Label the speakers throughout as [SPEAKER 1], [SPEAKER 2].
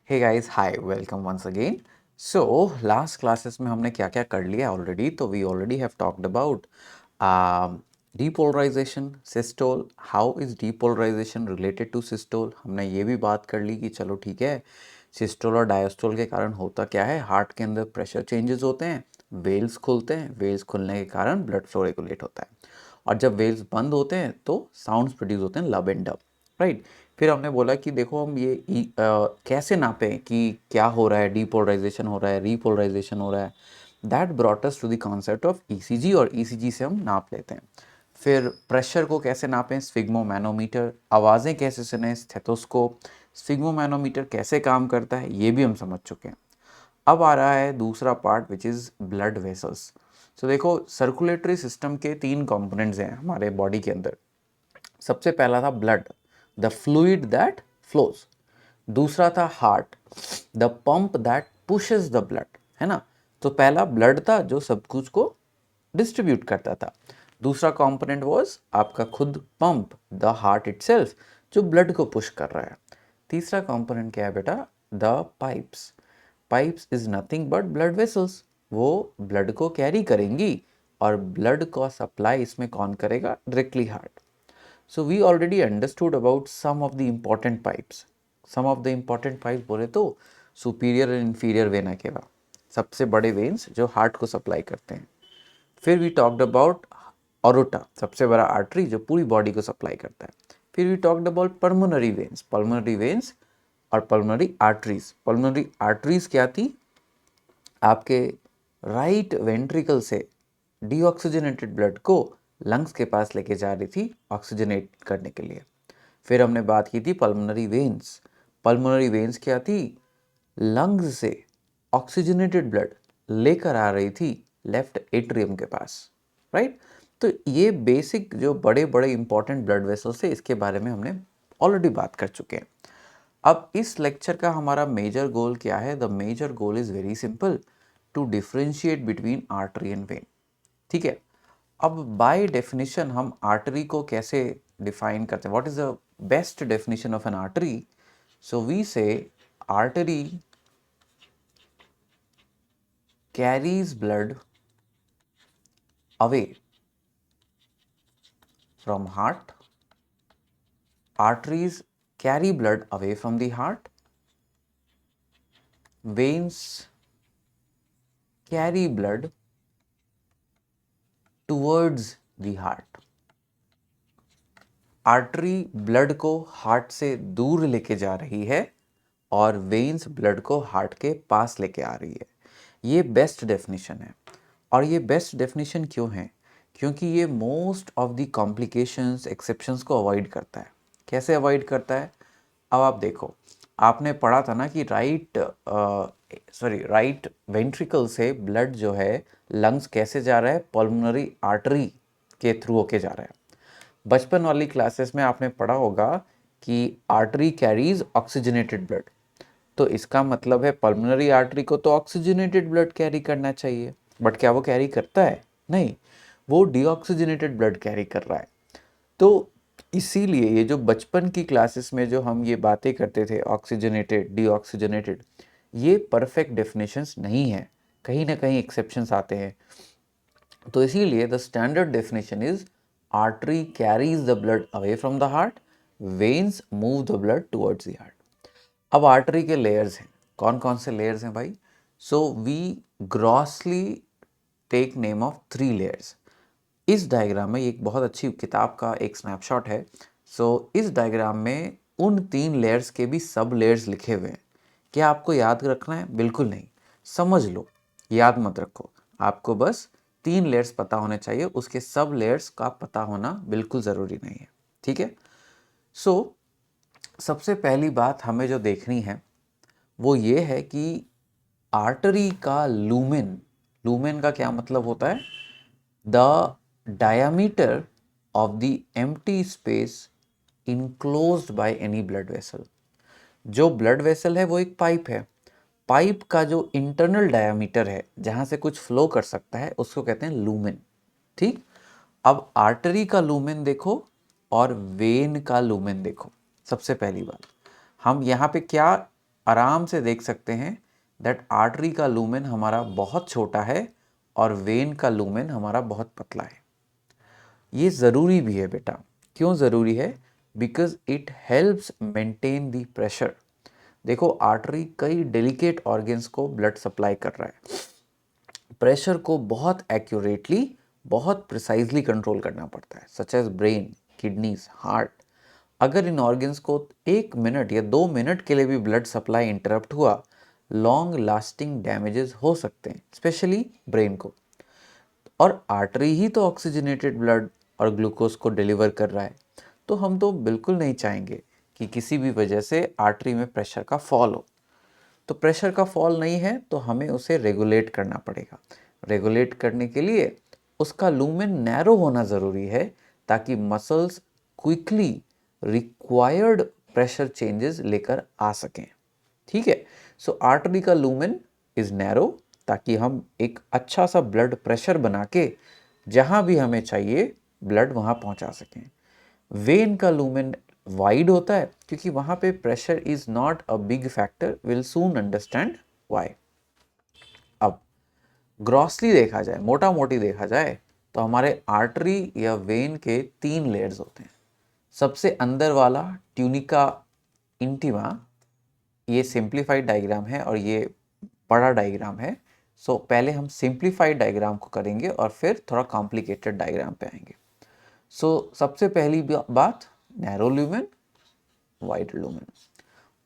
[SPEAKER 1] हे guys, hi, welcome once again. So last classes में हमने क्या क्या कर लिया ऑलरेडी। तो we already have talked about depolarization, systole. How is depolarization related to systole. हमने ये भी बात कर ली कि चलो ठीक है, सिस्टोल और डायस्टोल के कारण होता क्या है, हार्ट के अंदर प्रेशर चेंजेस होते हैं, वेल्स खुलते हैं, वेल्स खुलने के कारण ब्लड फ्लो रेगुलेट होता है, और जब वेल्स बंद होते हैं तो साउंड्स प्रोड्यूस होते हैं, लब एंड डब, राइट। फिर हमने बोला कि देखो हम ये कैसे नापें कि क्या हो रहा है, डीपोलराइजेशन हो रहा है, रीपोलराइजेशन हो रहा है। That brought us to the concept of ECG, और ईसीजी से हम नाप लेते हैं। फिर प्रेशर को कैसे नापें, स्फिग्मोमैनोमीटर। आवाज़ें कैसे सुने, स्टेथोस्कोप। स्फिग्मोमैनोमीटर कैसे काम करता है ये भी हम समझ चुके हैं। अब आ रहा है दूसरा part which is blood vessels. तो देखो, सर्कुलेटरी सिस्टम के 3 कंपोनेंट्स हैं हमारे बॉडी के अंदर। सबसे पहला था blood, the fluid that flows. दूसरा था heart, the pump that pushes the blood, है ना। तो पहला ब्लड था जो सब कुछ को डिस्ट्रीब्यूट करता था। दूसरा कंपोनेंट वाज आपका खुद पंप, द हार्ट इटसेल्फ, जो ब्लड को पुश कर रहा है। तीसरा कंपोनेंट क्या है बेटा, the pipes. Pipes is nothing but blood vessels. वो ब्लड को कैरी करेंगी, और ब्लड का सप्लाई इसमें कौन करेगा, directly heart. So we already understood about some of the important pipes. Some of the important pipes बोले तो superior and inferior vena cava, सबसे बड़े वेन्स जो हार्ट को सप्लाई करते हैं। फिर वी टॉक्ड अबाउट ऑरोटा, सबसे बड़ा आर्टरी जो पूरी बॉडी को सप्लाई करता है। फिर we talked about pulmonary veins, pulmonary veins और पल्मोनरी आर्टरीज। पल्मोनरी आर्टरीज क्या थी, आपके राइट वेंट्रिकल से डीऑक्सीजनेटेड ब्लड को लंग्स के पास लेके जा रही थी ऑक्सीजनेट करने के लिए। फिर हमने बात की थी पल्मोनरी वेन्स। पल्मोनरी वेन्स क्या थी, लंग्स से ऑक्सीजनेटेड ब्लड लेकर आ रही थी लेफ्ट एट्रियम के पास, राइट। तो ये बेसिक जो बड़े बड़े इंपॉर्टेंट ब्लड वेसल्स है, इसके बारे में हमने ऑलरेडी बात कर चुके हैं। अब इस लेक्चर का हमारा मेजर गोल क्या है, the major goal is very simple, to differentiate between artery and vein. ठीक है। अब बाय डेफिनेशन हम आर्टरी को कैसे डिफाइन करते हैं, what is the best definition of an artery. So we say artery carries blood away from heart, arteries carry blood away from the heart, veins carry blood towards the heart। Artery blood को heart से दूर लेके जा रही है, और veins blood को heart के पास लेके आ रही है। ये बेस्ट डेफिनेशन है। और ये बेस्ट डेफिनेशन क्यों है, क्योंकि ये most of the complications, exceptions को अवॉइड करता है। कैसे अवॉइड करता है, अब आप देखो, आपने पढ़ा था ना कि राइट वेंट्रिकल से ब्लड जो है लंग्स कैसे जा रहा है, पल्मोनरी आर्टरी के थ्रू होके जा रहा है। बचपन वाली क्लासेस में आपने पढ़ा होगा कि आर्टरी कैरीज ऑक्सीजनेटेड ब्लड। तो इसका मतलब है पल्मोनरी आर्टरी को तो ऑक्सीजनेटेड ब्लड कैरी करना चाहिए, बट क्या वो कैरी करता है, नहीं, वो डीऑक्सीजनेटेड ब्लड कैरी कर रहा है। तो इसीलिए ये जो बचपन की क्लासेस में जो हम ये बातें करते थे, ऑक्सीजनेटेड, डीऑक्सीजनेटेड, ये परफेक्ट डेफिनेशंस नहीं है, कहीं ना कहीं एक्सेप्शंस आते हैं। तो इसीलिए the standard definition is artery carries the blood away from the heart, veins move the blood towards the heart. अब आर्टरी के लेयर्स हैं, कौन कौन से लेयर्स हैं भाई। So we grossly take name of 3 layers. इस डायग्राम में एक बहुत अच्छी किताब का एक स्नैपशॉट है। इस डायग्राम में उन 3 लेयर्स के भी सब लेयर्स लिखे हुए हैं। क्या आपको याद रखना है, बिल्कुल नहीं, समझ लो, याद मत रखो। आपको बस 3 लेयर्स पता होने चाहिए, उसके सब लेयर्स का पता होना बिल्कुल ज़रूरी नहीं है, ठीक है। सबसे पहली बात हमें जो देखनी है वो ये है कि आर्टरी का लूमेन, लूमेन का क्या मतलब होता है, the diameter of the empty space enclosed by any blood vessel. जो ब्लड वेसल है वो एक पाइप है, पाइप का जो इंटरनल डायमीटर है, जहां से कुछ फ्लो कर सकता है, उसको कहते हैं लूमेन, ठीक। अब आर्टरी का लूमेन देखो और वेन का लूमेन देखो। सबसे पहली बात, हम यहाँ पे क्या आराम से देख सकते हैं दैट आर्टरी का लूमेन हमारा बहुत छोटा है और वेन का लूमेन हमारा बहुत पतला है। ये ज़रूरी भी है बेटा। क्यों ज़रूरी है? Because it helps maintain the pressure. देखो आर्टरी कई डेलिकेट ऑर्गन्स को ब्लड सप्लाई कर रहा है। प्रेशर को बहुत एक्यूरेटली, बहुत प्रिसाइजली कंट्रोल करना पड़ता है, such as brain, kidneys, heart. अगर इन ऑर्गन्स को 1 मिनट या 2 मिनट के लिए भी ब्लड सप्लाई इंटरप्ट हुआ, लॉन्ग लास्टिंग डैमेजेस हो सकते हैं, स्पेशली ब्रेन को। और आर्टरी ही तो ऑक्सीजनेटेड ब्लड और ग्लूकोज को डिलीवर कर रहा है, तो हम तो बिल्कुल नहीं चाहेंगे कि किसी भी वजह से आर्टरी में प्रेशर का फॉल हो। तो प्रेशर का फॉल नहीं है तो हमें उसे रेगुलेट करना पड़ेगा। रेगुलेट करने के लिए उसका लूमेन नैरो होना ज़रूरी है ताकि muscles quickly required pressure changes लेकर आ सकें। ठीक है, सो आर्टरी का लूमेन इज नैरो ताकि हम एक अच्छा सा ब्लड प्रेशर बना के जहाँ भी हमें चाहिए ब्लड वहाँ पहुँचा सकें। वेन का लूमेन वाइड होता है क्योंकि वहाँ पे pressure is not a big factor, will soon understand why. अब ग्रॉसली देखा जाए, मोटा मोटी देखा जाए, तो हमारे आर्टरी या वेन के 3 लेयर्स होते हैं। सबसे अंदर वाला ट्यूनिका इंटीमा, ये सिंप्लीफाइड डायग्राम है और ये बड़ा डायग्राम है। सो पहले हम सिंप्लीफाइड डायग्राम को करेंगे और फिर थोड़ा कॉम्प्लिकेटेड डायग्राम पे आएंगे। सो सबसे पहली बात, नैरो ल्यूमेन, वाइड लूमेन,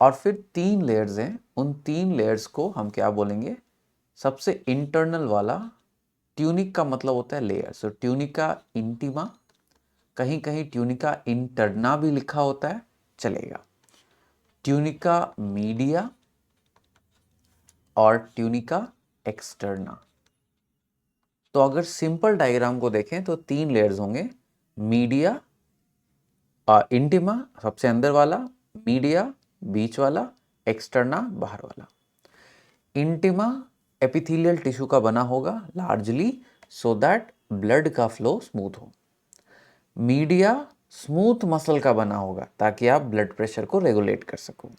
[SPEAKER 1] और फिर 3 लेयर्स हैं। उन 3 लेयर्स को हम क्या बोलेंगे? सबसे इंटरनल वाला, ट्यूनिक का मतलब होता है लेयर, सो ट्यूनिका इंटीमा, कहीं कहीं ट्यूनिका इंटरना भी लिखा होता है, चलेगा। ट्यूनिका मीडिया और ट्यूनिका एक्सटर्ना। तो अगर सिंपल डायग्राम को देखें तो 3 लेयर्स होंगे, मीडिया, इंटिमा सबसे अंदर वाला, मीडिया बीच वाला, एक्सटर्ना बाहर वाला। इंटिमा एपिथेलियल टिश्यू का बना होगा लार्जली, सो दैट ब्लड का फ्लो स्मूथ हो। मीडिया स्मूथ मसल का बना होगा ताकि आप ब्लड प्रेशर को रेगुलेट कर सको।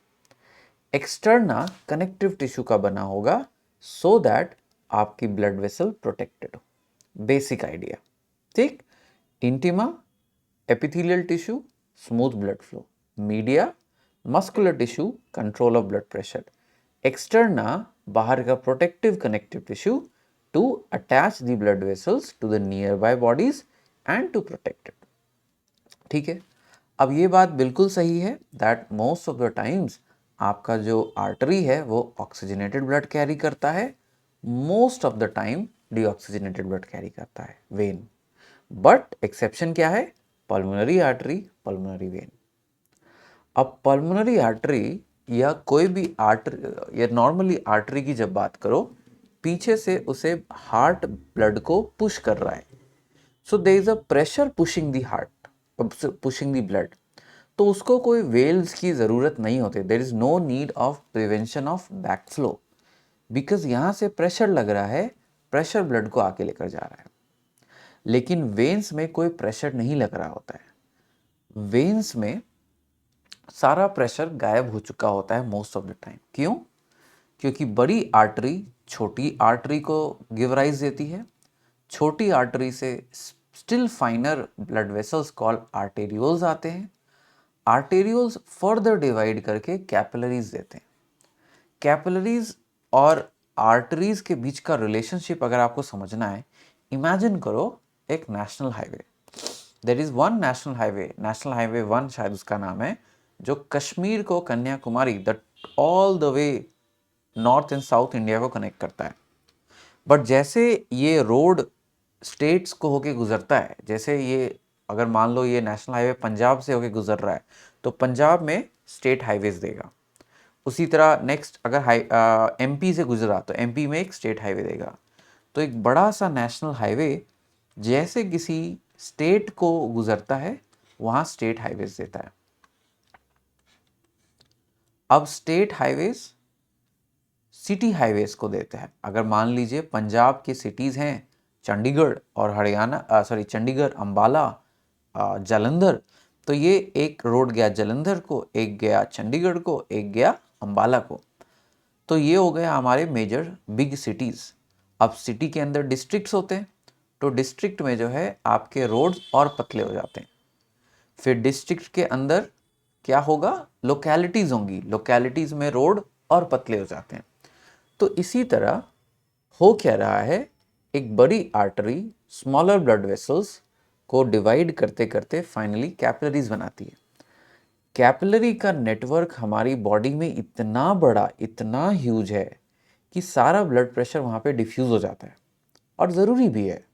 [SPEAKER 1] एक्सटर्ना कनेक्टिव टिश्यू का बना होगा सो दैट आपकी ब्लड वेसल प्रोटेक्टेड हो। बेसिक आइडिया, ठीक। Intima epithelial tissue, smooth blood flow. Media muscular tissue, control of blood pressure. Externa बाहर का protective connective tissue to attach the blood vessels to the nearby bodies and to protect it. ठीक है, अब ये बात बिल्कुल सही है that most of the times आपका जो आर्टरी है वो ऑक्सीजनेटेड ब्लड कैरी करता है, most of the time deoxygenated blood carry करता है वेन। बट एक्सेप्शन क्या है? Pulmonary artery, pulmonary vein. अब पल्मोनरी आर्टरी या कोई भी आर्टरी या नॉर्मली आर्टरी की जब बात करो, पीछे से उसे हार्ट ब्लड को पुश कर रहा है, so there is a pressure pushing the heart, pushing the blood. तो उसको कोई वेल्स की ज़रूरत नहीं होती, there is no need of prevention of back flow, because यहाँ से प्रेशर लग रहा है, प्रेशर ब्लड को आके लेकर जा रहा है। लेकिन वेन्स में कोई प्रेशर नहीं लग रहा होता है। वेन्स में सारा प्रेशर गायब हो चुका होता है मोस्ट ऑफ द टाइम। क्यों? क्योंकि बड़ी आर्टरी छोटी आर्टरी को गिव राइज देती है। छोटी आर्टरी से still फाइनर blood vessels called arterioles आते हैं। आर्टेरियोल्स फर्दर डिवाइड करके कैपिलरीज देते हैं। कैपिलरीज और आर्टरीज के बीच का रिलेशनशिप अगर आपको समझना है, इमेजिन करो एक national highway. There is one national highway 1 शायद उसका नाम है, जो कश्मीर को Kanyakumari the all the way north and south India को कनेक्ट करता है। बट जैसे ये रोड स्टेट्स को होके गुजरता है, जैसे ये अगर मान लो ये नेशनल हाईवे पंजाब से होके गुजर रहा है तो पंजाब में स्टेट हाईवेज देगा। उसी तरह नेक्स्ट अगर एमपी से गुजरा तो एमपी में एक स्टेट हाईवे देगा। तो एक बड़ा सा नेशनल हाईवे जैसे किसी स्टेट को गुजरता है वहाँ स्टेट हाईवेज देता है। अब स्टेट हाईवेज सिटी हाईवेज को देते हैं। अगर मान लीजिए पंजाब की सिटीज़ हैं चंडीगढ़ और हरियाणा, चंडीगढ़, अंबाला, जालंधर, तो ये एक रोड गया जालंधर को, एक गया चंडीगढ़ को, एक गया अंबाला को। तो ये हो गया हमारे मेजर बिग सिटीज़। अब सिटी के अंदर डिस्ट्रिक्ट्स होते हैं, तो डिस्ट्रिक्ट में जो है आपके रोड्स और पतले हो जाते हैं। फिर डिस्ट्रिक्ट के अंदर क्या होगा, लोकेलिटीज़ होंगी, लोकेलिटीज़ में रोड और पतले हो जाते हैं। तो इसी तरह हो क्या रहा है, एक बड़ी आर्टरी स्मॉलर ब्लड वेसल्स को डिवाइड करते करते फाइनली कैपिलरीज बनाती है। कैपिलरी का नेटवर्क हमारी बॉडी में इतना बड़ा, इतना ह्यूज है कि सारा ब्लड प्रेशर वहाँ पे डिफ्यूज़ हो जाता है, और ज़रूरी भी है।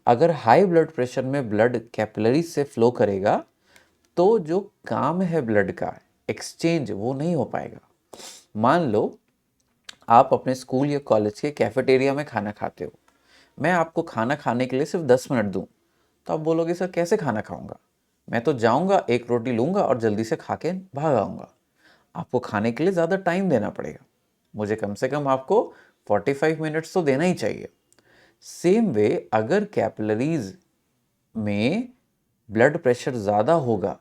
[SPEAKER 1] अगर हाई ब्लड प्रेशर में ब्लड कैपिलरीज से फ्लो करेगा तो जो काम है ब्लड का एक्सचेंज वो नहीं हो पाएगा। मान लो आप अपने स्कूल या कॉलेज के कैफेटेरिया में खाना खाते हो, मैं आपको खाना खाने के लिए सिर्फ 10 मिनट दूं, तो आप बोलोगे सर कैसे खाना खाऊंगा, मैं तो जाऊंगा, एक रोटी लूंगा और जल्दी से खा के भाग आऊंगा। आपको खाने के लिए ज़्यादा टाइम देना पड़ेगा, मुझे कम से कम आपको 45 मिनट्स तो देना ही चाहिए। सेम वे अगर कैपिलरीज में ब्लड प्रेशर ज़्यादा होगा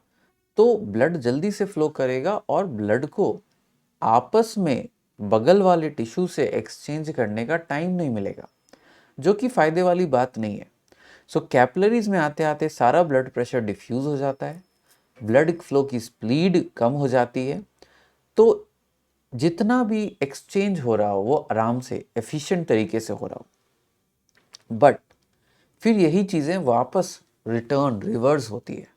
[SPEAKER 1] तो ब्लड जल्दी से फ्लो करेगा और ब्लड को आपस में बगल वाले टिश्यू से एक्सचेंज करने का टाइम नहीं मिलेगा, जो कि फ़ायदे वाली बात नहीं है। सो कैपिलरीज में आते आते सारा ब्लड प्रेशर डिफ्यूज़ हो जाता है, ब्लड फ्लो की स्पीड कम हो जाती है, तो जितना भी एक्सचेंज हो रहा हो वो आराम से एफिशिएंट तरीके से हो रहा हो। बट फिर यही चीज़ें वापस रिटर्न रिवर्स होती है।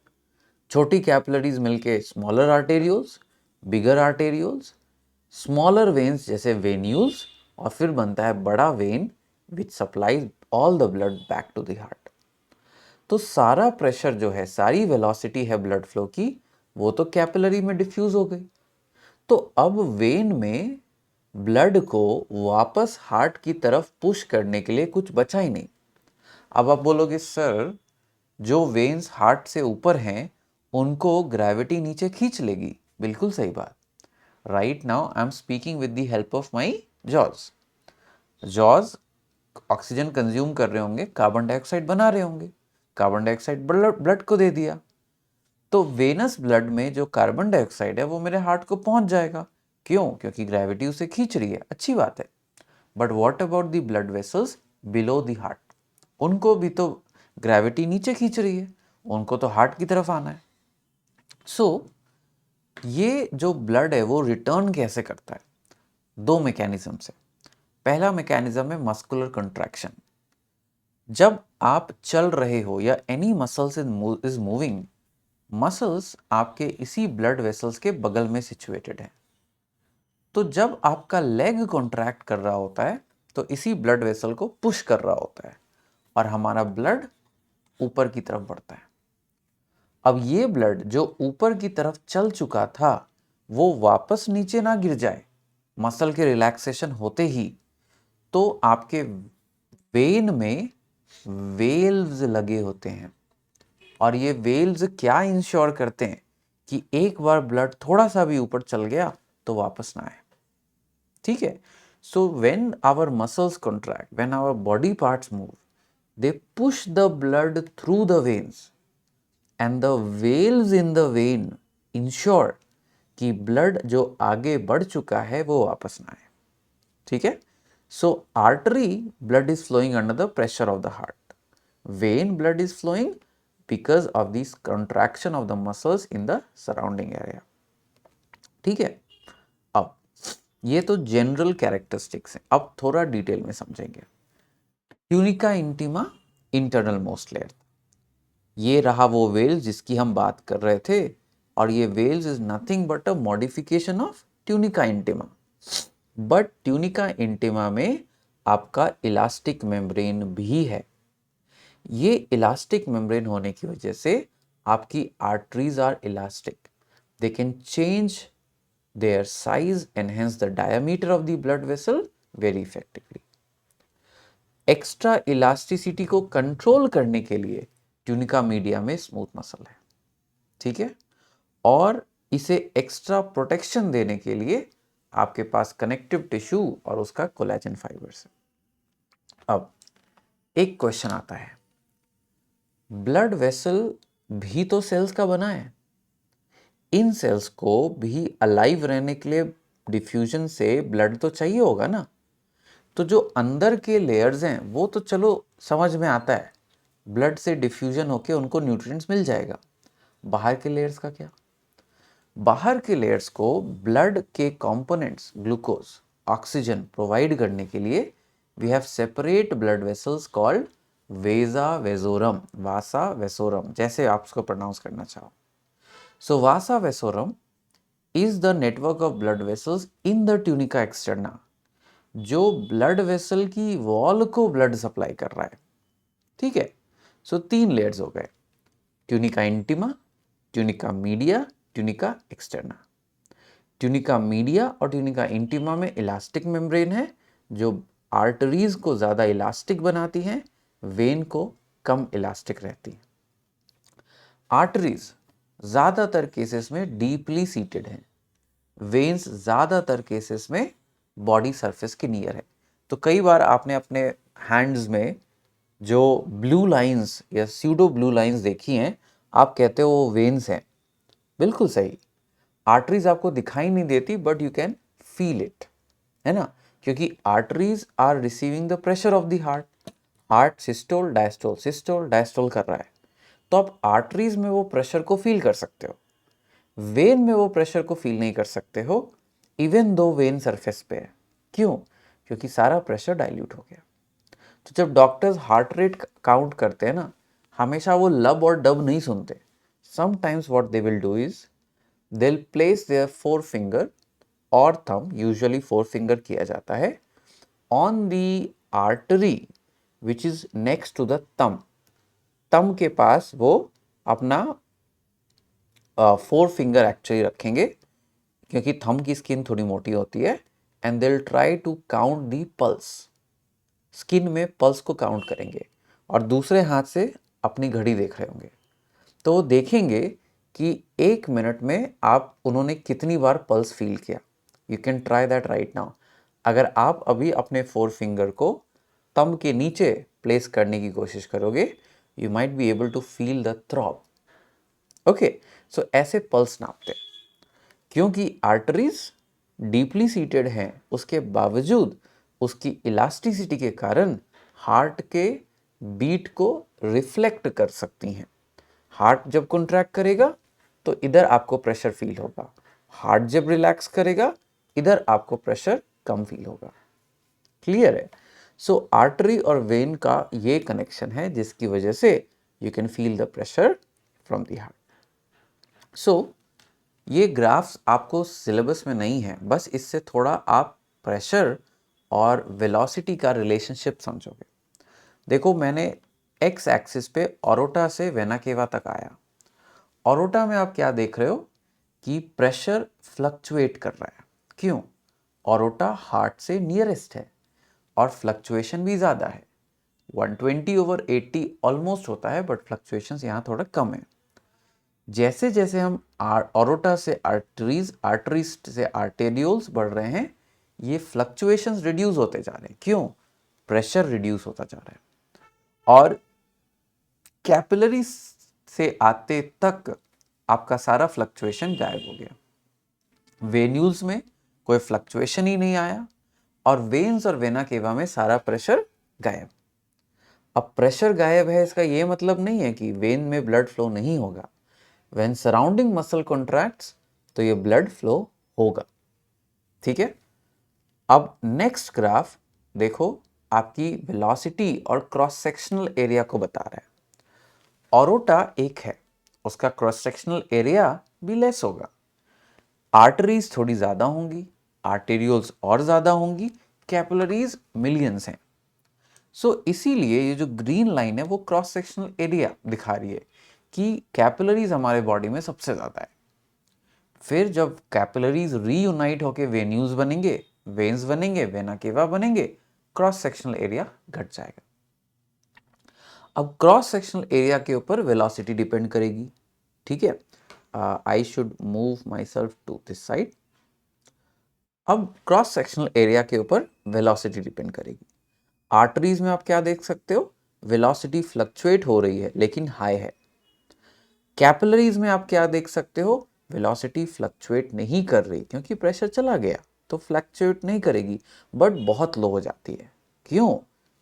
[SPEAKER 1] छोटी कैपिलरीज मिलके smaller arterioles, bigger arterioles, smaller veins जैसे वेन्यूल्स, और फिर बनता है बड़ा vein which supplies all the blood back to the heart. तो सारा प्रेशर जो है, सारी वेलोसिटी है ब्लड फ्लो की, वो तो कैपिलरी में डिफ्यूज हो गई। तो अब वेन में ब्लड को वापस हार्ट की तरफ पुश करने के लिए कुछ बचा ही नहीं। अब आप बोलोगे सर जो वेन्स हार्ट से ऊपर हैं उनको ग्रेविटी नीचे खींच लेगी। बिल्कुल सही बात। Right now I am speaking with the help of my jaws. Jaws oxygen consume कर रहे होंगे, कार्बन डाइऑक्साइड बना रहे होंगे, कार्बन डाइऑक्साइड ब्लड को दे दिया, तो वेनस ब्लड में जो कार्बन डाइऑक्साइड है वो मेरे हार्ट को पहुंच जाएगा। क्यों? क्योंकि ग्रेविटी उसे खींच रही है, अच्छी बात है। But what about the blood vessels below the heart? उनको भी तो ग्रेविटी नीचे खींच रही है, उनको तो हार्ट की तरफ आना है। सो ये जो ब्लड है वो रिटर्न कैसे करता है? दो मैकेनिज्म से। पहला मैकेनिज्म है मस्कुलर कंट्रैक्शन। जब आप चल रहे हो या any muscles is moving, muscles आपके इसी ब्लड वेसल्स के बगल में सिचुएटेड है। तो जब आपका लेग कॉन्ट्रैक्ट कर रहा होता है तो इसी ब्लड वेसल को पुश कर रहा होता है और हमारा ब्लड ऊपर की तरफ बढ़ता है। अब ये ब्लड जो ऊपर की तरफ चल चुका था वो वापस नीचे ना गिर जाए मसल के रिलैक्सेशन होते ही, तो आपके वेन में वेल्व्स लगे होते हैं, और ये वेल्व्स क्या इंश्योर करते हैं कि एक बार ब्लड थोड़ा सा भी ऊपर चल गया तो वापस ना आए। ठीक है? So when our muscles contract, when our body parts move, they push the blood through the veins and the valves in the vein ensure कि ब्लड जो आगे बढ़ चुका है वो वापस ना आए। ठीक है? So artery blood is flowing under the pressure of the heart, when blood is flowing because of this contraction of the muscles in the surrounding area। ठीक है? अब ये तो जनरल कैरेक्टरिस्टिक्स हैं, अब थोड़ा डिटेल में समझेंगे। Tunica intima internal most layer, ये रहा वो वेल्स जिसकी हम बात कर रहे थे, और ये valves is nothing but a modification of tunica intima. But tunica intima में आपका इलास्टिक मेम्ब्रेन भी है। ये इलास्टिक मेम्ब्रेन होने की वजह से आपकी arteries are elastic, they can change their size and hence the diameter of the blood vessel very effectively. Extra elasticity को कंट्रोल करने के लिए ट्यूनिका मीडिया में स्मूथ मसल है। ठीक है? और इसे एक्स्ट्रा प्रोटेक्शन देने के लिए आपके पास कनेक्टिव टिश्यू और उसका कोलेजन फाइबर्स है। अब एक क्वेश्चन आता है, ब्लड वेसल भी तो सेल्स का बना है, इन सेल्स को भी अलाइव रहने के लिए डिफ्यूजन से ब्लड तो चाहिए होगा ना, तो जो अंदर के लेयर्स हैं वो तो चलो समझ में आता है, ब्लड से डिफ्यूजन होके उनको न्यूट्रिएंट्स मिल जाएगा। बाहर के लेयर्स का क्या? बाहर के लेयर्स को ब्लड के कंपोनेंट्स ग्लूकोज, ऑक्सीजन प्रोवाइड करने के लिए we have separate blood vessels called vasa vasorum, vasa vasorum, जैसे आप उसको प्रोनाउंस करना चाहो। So vasa vasorum is the network of blood vessels in the tunica externa, जो ब्लड वेसल की वॉल को ब्लड सप्लाई कर रहा है। ठीक है, सो 3 लेयर्स हो गए, tunica intima, tunica media, tunica externa. Tunica media और ट्यूनिका इंटिमा में इलास्टिक मेम्ब्रेन है जो आर्टरीज को ज़्यादा इलास्टिक बनाती हैं, वेन को कम इलास्टिक रहती है। आर्टरीज ज़्यादातर केसेस में डीपली सीटेड हैं, वेन्स ज़्यादातर केसेस में बॉडी सरफेस के नियर है। तो कई बार आपने अपने हैंड्स में जो ब्लू लाइंस या स्यूडो ब्लू लाइंस देखी हैं, आप कहते हो वो वेन्स हैं, बिल्कुल सही। आर्टरीज आपको दिखाई नहीं देती but you can feel it, है ना, क्योंकि arteries are receiving the pressure of the heart. Heart systole diastole कर रहा है, तो आप आर्टरीज में वो प्रेशर को फील कर सकते हो, वेन में वो प्रेशर को फील नहीं कर सकते हो, इवन दो वेन सरफेस पे है। क्यों? क्योंकि सारा प्रेशर डाइल्यूट हो गया। तो जब डॉक्टर्स हार्ट रेट काउंट करते हैं ना, हमेशा वो लब और डब नहीं सुनते। Sometimes what they will do is they'll place their forefinger और thumb, usually forefinger किया जाता है, on the artery which is next to the thumb के पास वो अपना forefinger एक्चुअली रखेंगे, क्योंकि थंब की स्किन थोड़ी मोटी होती है, and they'll try to count the pulse, skin में पल्स को काउंट करेंगे, और दूसरे हाथ से अपनी घड़ी देख रहे होंगे, तो देखेंगे कि 1 मिनट में आप उन्होंने कितनी बार पल्स फील किया। You can try that right now. अगर आप अभी अपने 4 फिंगर को थंब के नीचे प्लेस करने की कोशिश करोगे, you might be able to feel the throb. Okay, so ऐसे पल्स नापते हैं। क्योंकि आर्टरीज डीपली सीटेड हैं, उसके बावजूद उसकी इलास्टिसिटी के कारण हार्ट के बीट को रिफ्लेक्ट कर सकती हैं। हार्ट जब कॉन्ट्रैक्ट करेगा तो इधर आपको प्रेशर फील होगा, हार्ट जब रिलैक्स करेगा इधर आपको प्रेशर कम फील होगा। क्लियर है? सो आर्टरी और वेन का ये कनेक्शन है जिसकी वजह से you can feel the pressure from the heart. So ये ग्राफ्स आपको सिलेबस में नहीं है, बस इससे थोड़ा आप प्रेशर और वेलोसिटी का रिलेशनशिप समझोगे। देखो, मैंने एक्स एक्सिस पे ऑरोटा से वेना केवा तक आया। ऑरोटा में आप क्या देख रहे हो कि प्रेशर फ्लक्चुएट कर रहा है। क्यों? ऑरोटा हार्ट से नियरेस्ट है और फ्लक्चुएशन भी ज़्यादा है, 120/80 ऑलमोस्ट होता है, बट फ्लक्चुएशंस यहाँ थोड़ा कम है। जैसे जैसे हम ऑरोटा से आर्टरीज से आर्टेरियोल्स बढ़ रहे हैं, ये फ्लक्चुएशंस रिड्यूस होते जा रहे हैं। क्यों? प्रेशर रिड्यूस होता जा रहा है। और कैपिलरी से आते तक आपका सारा फ्लक्चुएशन गायब हो गया। वेन्यूल्स में कोई फ्लक्चुएशन ही नहीं आया, और वेन्स और वेना केवा में सारा प्रेशर गायब। अब प्रेशर गायब है, इसका ये मतलब नहीं है कि वेन में ब्लड फ्लो नहीं होगा। व्हेन सराउंडिंग मसल कॉन्ट्रैक्ट्स तो ये ब्लड फ्लो होगा। ठीक है, अब नेक्स्ट ग्राफ देखो, आपकी वेलोसिटी और क्रॉस सेक्शनल एरिया को बता रहा है। ऑरोटा एक है, उसका क्रॉस सेक्शनल एरिया भी लेस होगा। आर्टरीज थोड़ी ज़्यादा होंगी, आर्टेरियोल्स और ज़्यादा होंगी, कैपिलरीज मिलियंस हैं। सो इसीलिए ये जो ग्रीन लाइन है वो क्रॉस सेक्शनल एरिया दिखा रही है कि कैपिलरीज हमारे बॉडी में सबसे ज़्यादा है। फिर जब कैपिलरीज रीयूनाइट होके वेन्यूज बनेंगे, वेन्स बनेंगे, वेना केवा बनेंगे, क्रॉस सेक्शनल एरिया घट जाएगा। अब क्रॉस सेक्शनल एरिया के ऊपर वेलोसिटी डिपेंड करेगी। ठीक है, I should move myself to this side. अब क्रॉस सेक्शनल एरिया के ऊपर वेलोसिटी डिपेंड करेगी। आर्टरीज में आप क्या देख सकते हो, वेलोसिटी फ्लक्चुएट हो रही है लेकिन हाई है। कैपिलरीज में आप क्या देख सकते हो, वेलोसिटी फ्लक्चुएट नहीं कर रही क्योंकि प्रेशर चला गया। तो फ्लैक्चुएट नहीं करेगी, बट बहुत लो हो जाती है। क्यों?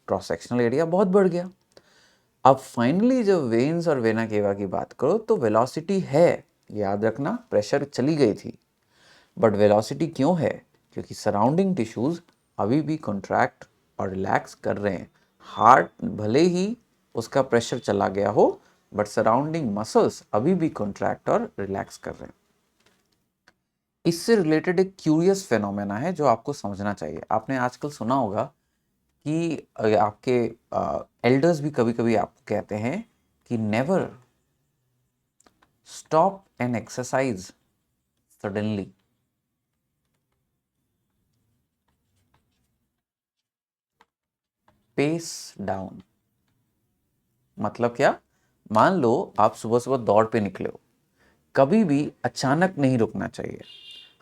[SPEAKER 1] क्रॉस सेक्शनल एरिया बहुत बढ़ गया। अब फाइनली जब वेन्स और वेना केवा की बात करो तो वेलोसिटी है, याद रखना, प्रेशर चली गई थी, बट वेलोसिटी क्यों है? क्योंकि सराउंडिंग टिश्यूज अभी भी कॉन्ट्रैक्ट और रिलैक्स कर रहे हैं। हार्ट भले ही उसका प्रेशर चला गया हो, बट सराउंडिंग मसल्स अभी भी कॉन्ट्रैक्ट और रिलैक्स कर रहे हैं। इससे रिलेटेड एक क्यूरियस फेनोमेना है जो आपको समझना चाहिए। आपने आजकल सुना होगा कि आपके एल्डर्स भी कभी कभी आपको कहते हैं कि never stop an exercise suddenly. Pace down मतलब क्या? मान लो आप सुबह सुबह दौड़ पे निकले हो, कभी भी अचानक नहीं रुकना चाहिए,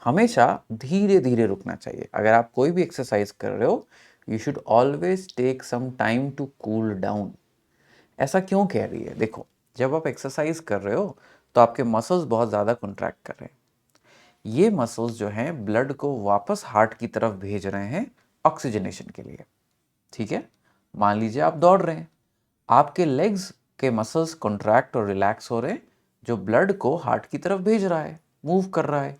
[SPEAKER 1] हमेशा धीरे धीरे रुकना चाहिए। अगर आप कोई भी एक्सरसाइज कर रहे हो, you should always take some time to cool down. ऐसा क्यों कह रही है? देखो, जब आप एक्सरसाइज कर रहे हो तो आपके मसल्स बहुत ज़्यादा कॉन्ट्रैक्ट कर रहे हैं। ये मसल्स जो हैं ब्लड को वापस हार्ट की तरफ भेज रहे हैं ऑक्सीजनेशन के लिए। ठीक है, मान लीजिए आप दौड़ रहे हैं, आपके लेग्स के मसल्स कॉन्ट्रैक्ट और रिलैक्स हो रहे हैं, जो ब्लड को हार्ट की तरफ भेज रहा है, मूव कर रहा है।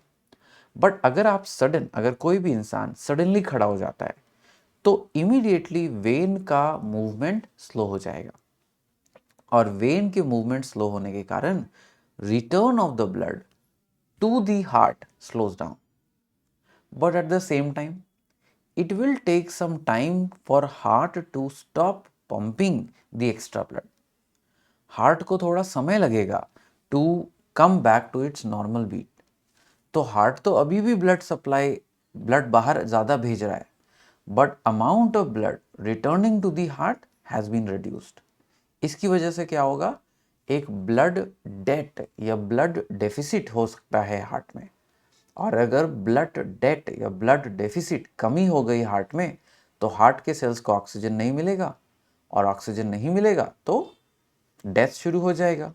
[SPEAKER 1] बट अगर कोई भी इंसान सडनली खड़ा हो जाता है तो इमीडिएटली वेन का मूवमेंट स्लो हो जाएगा, और वेन के मूवमेंट स्लो होने के कारण return of the blood to the heart slows down. But at the same time it will take some time for heart to stop pumping the extra blood. Heart को थोड़ा समय लगेगा to come back to its normal beat. तो heart तो अभी भी blood बाहर ज़्यादा भेज रहा है, but amount of blood returning to the heart has been reduced. इसकी वजह से क्या होगा? एक ब्लड डेट या ब्लड डेफिसिट हो सकता है हार्ट में। और अगर ब्लड डेट या ब्लड डेफिसिट कमी हो गई हार्ट में, तो हार्ट के सेल्स को ऑक्सीजन नहीं मिलेगा, और ऑक्सीजन नहीं मिलेगा तो डेथ शुरू हो जाएगा।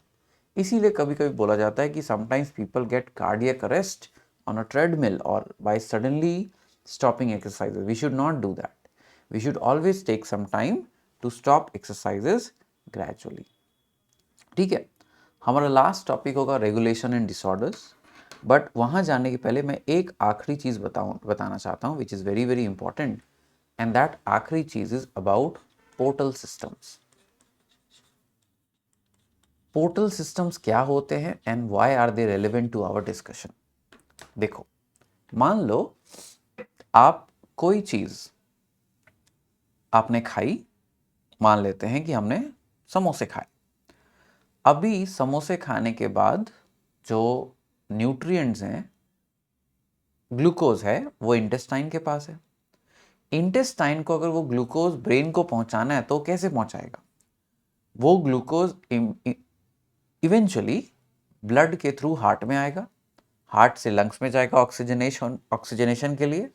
[SPEAKER 1] इसीलिए कभी कभी बोला जाता है कि sometimes people get cardiac arrest on a treadmill और by suddenly stopping exercises. We should not do that. We should always take some time to stop exercises gradually. ठीक है, हमारा लास्ट टॉपिक होगा रेगुलेशन एंड डिसऑर्डर्स। बट वहाँ जाने के पहले मैं एक आखिरी चीज़ बताना चाहता हूँ, which is very very important, and that आखिरी चीज़ is about portal systems. Portal systems क्या होते हैं and why are they relevant to our discussion? देखो, मान लो आप कोई चीज़ आपने खाई, मान लेते हैं कि हमने समोसे खाए। अभी समोसे खाने के बाद जो न्यूट्रिएंट्स हैं, ग्लूकोज है, वो इंटेस्टाइन के पास है। इंटेस्टाइन को अगर वो ग्लूकोज ब्रेन को पहुंचाना है तो कैसे पहुंचाएगा? वो ग्लूकोज इवेंचुअली ब्लड के थ्रू हार्ट में आएगा, हार्ट से लंग्स में जाएगा ऑक्सीजनेशन के लिए,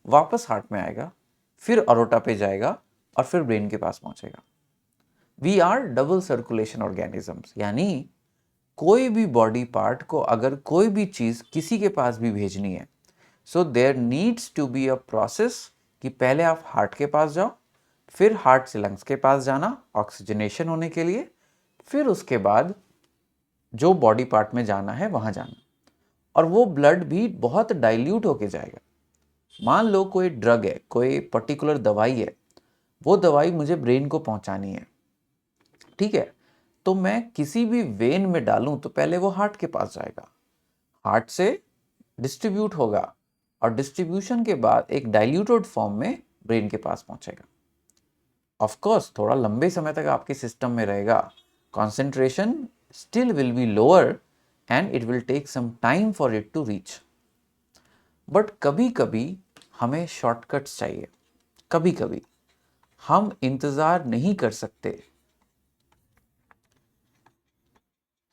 [SPEAKER 1] वापस हार्ट में आएगा, फिर अरोटा पे जाएगा और फिर ब्रेन के पास पहुंचेगा। We are double circulation organisms, यानी कोई भी बॉडी पार्ट को अगर कोई भी चीज़ किसी के पास भी भेजनी है, so there needs to be a process कि पहले आप हार्ट के पास जाओ, फिर हार्ट से लंग्स के पास जाना ऑक्सीजनेशन होने के लिए, फिर उसके बाद जो बॉडी पार्ट में जाना है वहाँ जाना, और वो ब्लड भी बहुत डाइल्यूट होके जाएगा। मान लो कोई ड्रग है, कोई पर्टिकुलर दवाई है, वो दवाई मुझे ब्रेन को पहुंचानी है। ठीक है, तो मैं किसी भी वेन में डालूं तो पहले वो हार्ट के पास जाएगा, हार्ट से डिस्ट्रीब्यूट होगा, और डिस्ट्रीब्यूशन के बाद एक डाइल्यूटेड फॉर्म में ब्रेन के पास पहुंचेगा। ऑफ कोर्स थोड़ा लंबे समय तक आपके सिस्टम में रहेगा, concentration still will be lower and it will take some time for it to reach. But कभी कभी हमें शॉर्टकट्स चाहिए, कभी कभी हम इंतज़ार नहीं कर सकते।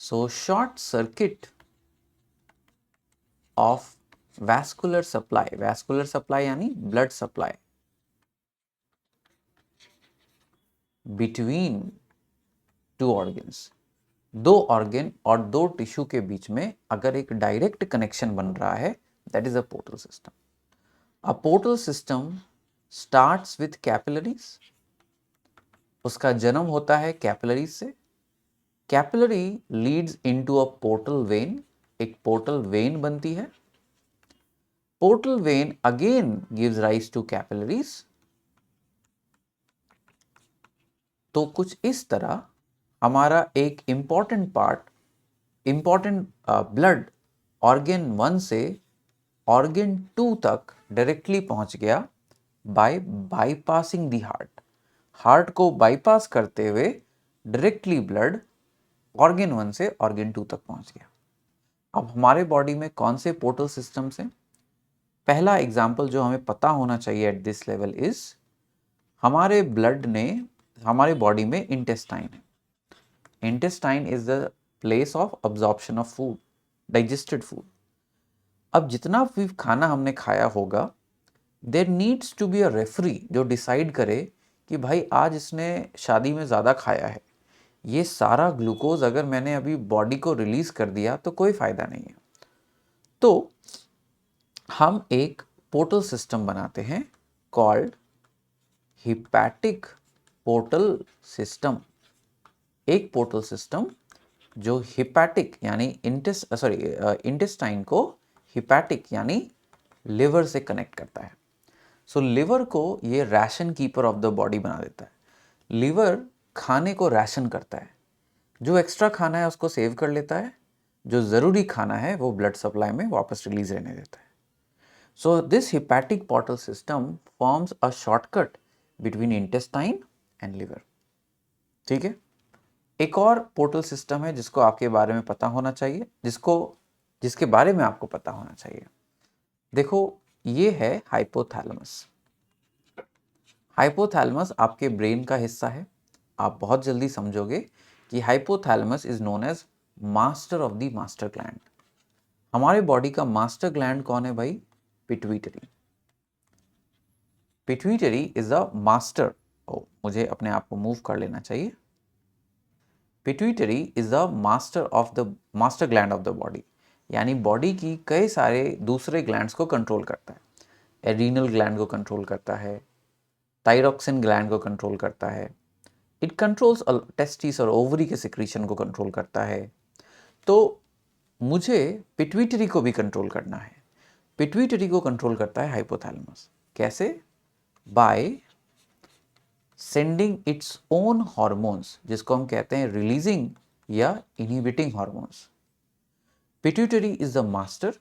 [SPEAKER 1] So short circuit of vascular supply यानी blood supply between two organs, दो ऑर्गन और दो टिश्यू के बीच में अगर एक डायरेक्ट कनेक्शन बन रहा है, that is a portal system. A portal system starts with capillaries, उसका जन्म होता है कैपिलरीज से। Capillary leads into a portal vein, एक पोर्टल वेन बनती है। Portal vein again gives rise to capillaries. तो कुछ इस तरह हमारा एक important part, important blood organ 1 से ऑर्गन 2 तक डायरेक्टली पहुंच गया by bypassing the heart. Heart को बाईपास करते हुए डायरेक्टली ब्लड ऑर्गन 1 से ऑर्गन 2 तक पहुंच गया। अब हमारे बॉडी में कौन से पोर्टल सिस्टम्स हैं? पहला एग्जाम्पल जो हमें पता होना चाहिए एट दिस लेवल इज, हमारे ब्लड ने, हमारे बॉडी में इंटेस्टाइन है। Intestine is the place of absorption of food, digested food. अब जितना भी खाना हमने खाया होगा, there needs to be a referee जो डिसाइड करे कि भाई आज इसने शादी में ज़्यादा खाया है, ये सारा ग्लूकोज अगर मैंने अभी बॉडी को रिलीज कर दिया तो कोई फायदा नहीं है। तो हम एक पोर्टल सिस्टम बनाते हैं कॉल्ड हिपैटिक पोर्टल सिस्टम। एक पोर्टल सिस्टम जो हिपैटिक यानी इंटेस्टाइन को हिपैटिक यानी लिवर से कनेक्ट करता है। सो लिवर को ये ration keeper of the body बना देता है। लिवर खाने को राशन करता है, जो एक्स्ट्रा खाना है उसको सेव कर लेता है, जो ज़रूरी खाना है वो ब्लड सप्लाई में वापस रिलीज रहने देता है। So this hepatic portal system forms a shortcut between intestine and liver. ठीक है। एक और पोर्टल सिस्टम है जिसको आपके बारे में पता होना चाहिए, जिसके बारे में आपको पता होना चाहिए। देखो, ये है हाइपोथैलेमस। हाइपोथैलेमस आपके ब्रेन का हिस्सा है। आप बहुत जल्दी समझोगे कि hypothalamus is known as master of the master gland. हमारे बॉडी का मास्टर ग्लैंड कौन है भाई? Pituitary. Pituitary is a master. मुझे अपने आप को मूव कर लेना चाहिए। Pituitary is the master gland of the body, यानी बॉडी की कई सारे दूसरे ग्लैंड्स को कंट्रोल करता है। एड्रीनल ग्लैंड को कंट्रोल करता है, थायरॉक्सिन ग्लैंड को कंट्रोल करता है, इट कंट्रोल्स टेस्टिस और ओवरी के सिक्रीशन को कंट्रोल करता है। तो मुझे पिट्यूटरी को भी कंट्रोल करना है। पिट्यूटरी को कंट्रोल करता है हाइपोथैलेमस। कैसे? By sending its own hormones, जिसको हम कहते हैं रिलीजिंग या inhibiting hormones. Pituitary is the master,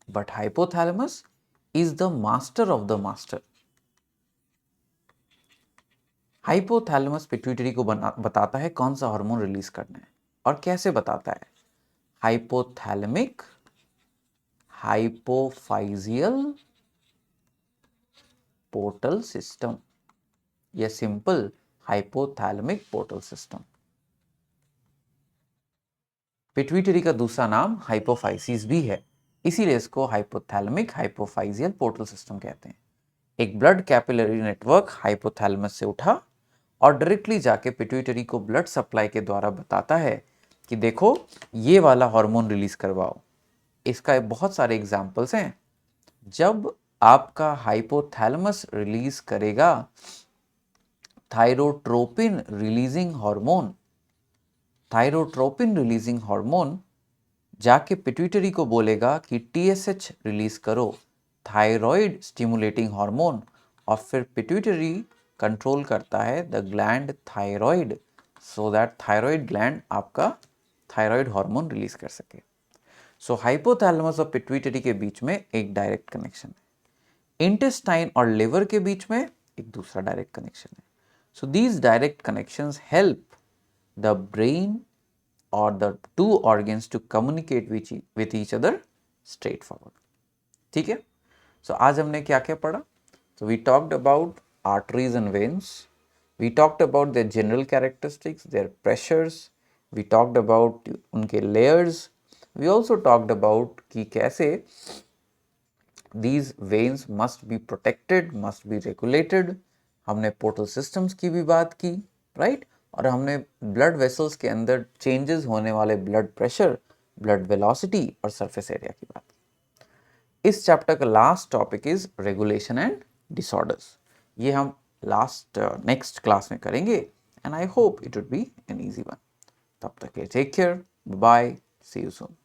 [SPEAKER 1] but hypothalamus is the master of the master. Hypothalamus pituitary को बताता है कौन सा हार्मोन रिलीज करना है और कैसे बताता है। हाइपोथैलेमिक हाइपोफाइजियल पोर्टल सिस्टम, या simple hypothalamic portal system. Pituitary का दूसरा नाम हाइपोफाइसिस भी है, इसीलिए इसको हाइपोथैलेमिक हाइपोफाइजियल पोर्टल सिस्टम कहते हैं। एक ब्लड कैपिलरी नेटवर्क हाइपोथैलेमस से उठा और डायरेक्टली जाके पिट्यूटरी को ब्लड सप्लाई के द्वारा बताता है कि देखो ये वाला हार्मोन रिलीज करवाओ। इसका बहुत सारे एग्जाम्पल्स हैं। जब आपका हाइपोथैलेमस रिलीज करेगा thyrotropin releasing hormone, thyrotropin releasing hormone जाके पिट्यूटरी को बोलेगा कि TSH रिलीज करो, थायराइड स्टिमुलेटिंग हार्मोन, और फिर पिट्यूटरी कंट्रोल करता है the gland thyroid, so that thyroid gland आपका थायराइड हार्मोन रिलीज कर सके। सो हाइपोथैलेमस और पिट्यूटरी के बीच में एक डायरेक्ट कनेक्शन है। इंटेस्टाइन और लिवर के बीच में एक दूसरा डायरेक्ट कनेक्शन है। So these direct connections help the brain or the two organs to communicate with each other straightforward. ठीक है। So आज हमने क्या क्या पढ़ा? So we talked about arteries and veins. We talked about their general characteristics, their pressures. We talked about उनके layers. We also talked about कि कैसे these veins must be protected, must be regulated. हमने portal systems की भी बात की, right? और हमने ब्लड वेसल्स के अंदर चेंजेस होने वाले ब्लड प्रेशर, ब्लड वेलोसिटी और सरफेस एरिया की बात की। इस चैप्टर का last topic is regulation and disorders. ये हम लास्ट नेक्स्ट क्लास में करेंगे and I hope it would be an easy one. तब तक के take care, bye, see you soon.